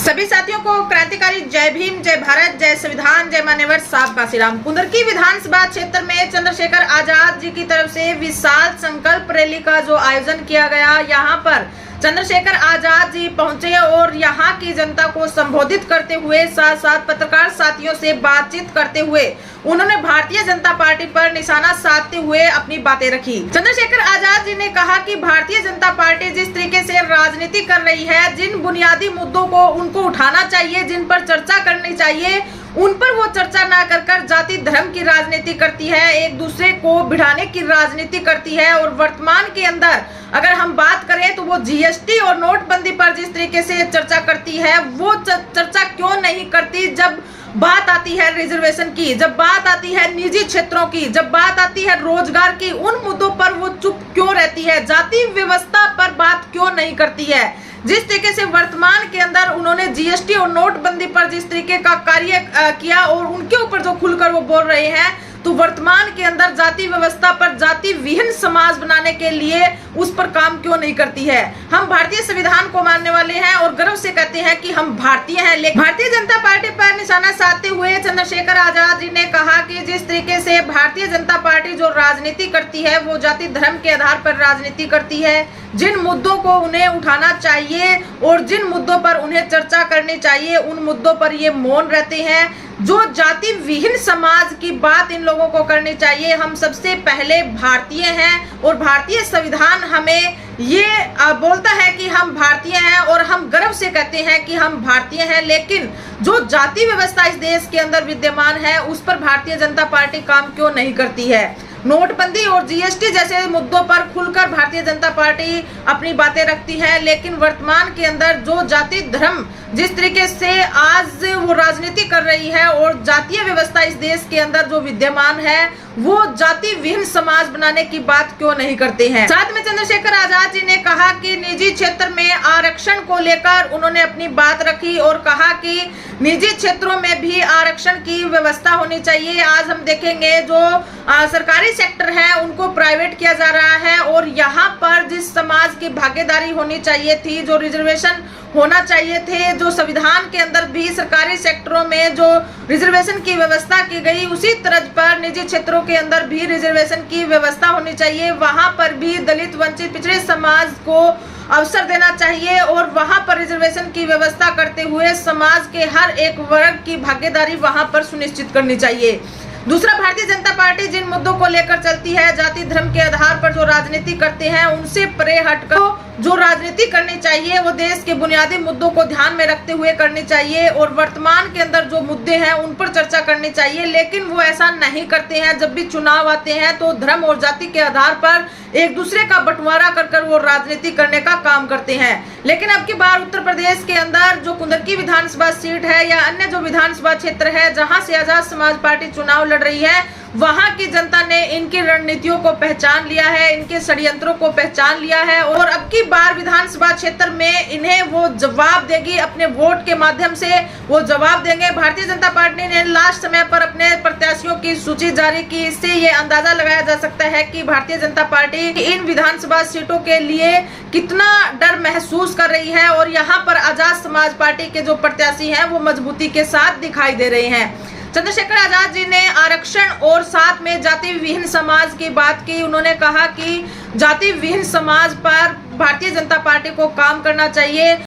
सभी साथियों को क्रांतिकारी जय भीम, जय भारत, जय संविधान, जय मान्यवर साहब का श्रीराम। कुंदरकी विधानसभा क्षेत्र में चंद्रशेखर आजाद जी की तरफ से विशाल संकल्प रैली का जो आयोजन किया गया, यहाँ पर चंद्रशेखर आजाद जी पहुंचे और यहाँ की जनता को संबोधित करते हुए साथ साथ पत्रकार साथियों से बातचीत करते हुए उन्होंने भारतीय जनता पार्टी पर निशाना साधते हुए अपनी बातें रखी। चंद्रशेखर आजाद जी ने कहा कि भारतीय जनता पार्टी जिस तरीके से राजनीति कर रही है, जिन बुनियादी मुद्दों को उनको उठाना चाहिए, जिन पर चर्चा करनी चाहिए, उन पर वो चर्चा ना कर जाति धर्म की राजनीति करती है, एक दूसरे को भिड़ाने की राजनीति करती है। और वर्तमान के अंदर अगर हम बात करें तो वो जीएसटी और नोटबंदी पर जिस तरीके से चर्चा करती है, वो चर्चा क्यों नहीं करती जब बात आती है रिजर्वेशन की, जब बात आती है निजी क्षेत्रों की, जब बात आती है रोजगार की, उन मुद्दों पर वो चुप क्यों रहती है, जाति व्यवस्था पर बात क्यों नहीं करती है। जिस तरीके से वर्तमान के अंदर उन्होंने जीएसटी और नोटबंदी पर जिस तरीके का कार्य किया और उनके ऊपर जो खुलकर वो बोल रहे हैं, तो वर्तमान के अंदर जाति व्यवस्था पर जाति विहीन समाज बनाने के लिए उस पर काम क्यों नहीं करती है। हम भारतीय संविधान को मानने वाले हैं और गर्व से कहते हैं कि हम भारतीय हैं, लेकिन भारतीय जनता पार्टी पर निशाना साधते हुए चंद्रशेखर आजाद जी ने कहा कि जिस तरीके से भारतीय जनता पार्टी जो राजनीति करती है वो जाति धर्म के आधार पर राजनीति करती है। जिन मुद्दों को उन्हें उठाना चाहिए और जिन मुद्दों पर उन्हें चर्चा करनी चाहिए, उन मुद्दों पर ये मौन रहते हैं। जो जाति विहीन समाज की बात इन लोगों को करनी चाहिए। हम सबसे पहले भारतीय हैं और भारतीय संविधान हमें ये बोलता है कि हम भारतीय हैं और हम गर्व से कहते हैं कि हम भारतीय हैं, लेकिन जो जाति व्यवस्था इस देश के अंदर विद्यमान है उस पर भारतीय जनता पार्टी काम क्यों नहीं करती है। नोटबंदी और जीएसटी जैसे मुद्दों पर खुलकर भारतीय जनता पार्टी अपनी बातें रखती है, लेकिन वर्तमान के अंदर जो जाति धर्म जिस तरीके से आज वो राजनीति कर रही है और जातीय व्यवस्था इस देश के अंदर जो विद्यमान है, वो जाति विहीन समाज बनाने की बात क्यों नहीं करते हैं। साथ में चंद्रशेखर आजाद जी ने कहा कि निजी क्षेत्र में आरक्षण को लेकर उन्होंने अपनी बात रखी और कहा कि निजी क्षेत्रों में भी आरक्षण की व्यवस्था होनी चाहिए। आज हम देखेंगे जो सरकारी सेक्टर है उनको प्राइवेट किया जा रहा है और यहाँ पर जिस समाज की भागीदारी होनी चाहिए थी, जो रिजर्वेशन होना चाहिए थे, जो संविधान के अंदर भी सरकारी सेक्टरों में जो रिजर्वेशन की व्यवस्था की गई, उसी तर्ज पर निजी क्षेत्रों के अंदर भी रिजर्वेशन की व्यवस्था होनी चाहिए। वहां पर भी दलित, वंचित, पिछड़े समाज को अवसर देना चाहिए और वहां पर रिजर्वेशन की व्यवस्था करते हुए समाज के हर एक वर्ग की भागीदारी वहां पर सुनिश्चित करनी चाहिए। दूसरा, भारतीय जनता पार्टी जिन मुद्दों को लेकर चलती है, जाति धर्म के आधार पर जो राजनीति करते हैं, उनसे परे हटकर जो राजनीति करनी चाहिए वो देश के बुनियादी मुद्दों को ध्यान में रखते हुए करनी चाहिए और वर्तमान के अंदर जो मुद्दे हैं उन पर चर्चा करनी चाहिए। लेकिन वो ऐसा नहीं करते हैं। जब भी चुनाव आते हैं तो धर्म और जाति के आधार पर एक दूसरे का बंटवारा कर वो राजनीति करने का काम करते हैं। लेकिन अब की बार उत्तर प्रदेश के अंदर जो कुंदरकी विधानसभा सीट है या अन्य जो विधानसभा क्षेत्र है जहां से आजाद समाज पार्टी चुनाव लड़ रही है, वहां की जनता ने इनकी रणनीतियों को पहचान लिया है, इनके षड्यंत्रों को पहचान लिया है और अब की बार विधानसभा क्षेत्र में इन्हें वो जवाब देगी। अपने वोट के माध्यम से वो जवाब देंगे। भारतीय जनता पार्टी ने लास्ट समय पर अपने प्रत्याशियों की सूची जारी की। इससे ये अंदाजा लगाया जा सकता है कि भारतीय जनता पार्टी इन विधानसभा सीटों के लिए कितना डर महसूस कर रही है और यहाँ पर आजाद समाज पार्टी के जो प्रत्याशी हैं वो मजबूती के साथ दिखाई दे रहे हैं। चंद्रशेखर आजाद जी ने आरक्षण और साथ में जाति विहीन समाज की बात की। उन्होंने कहा कि जाति विहीन समाज पर भारतीय जनता पार्टी को काम करना चाहिए।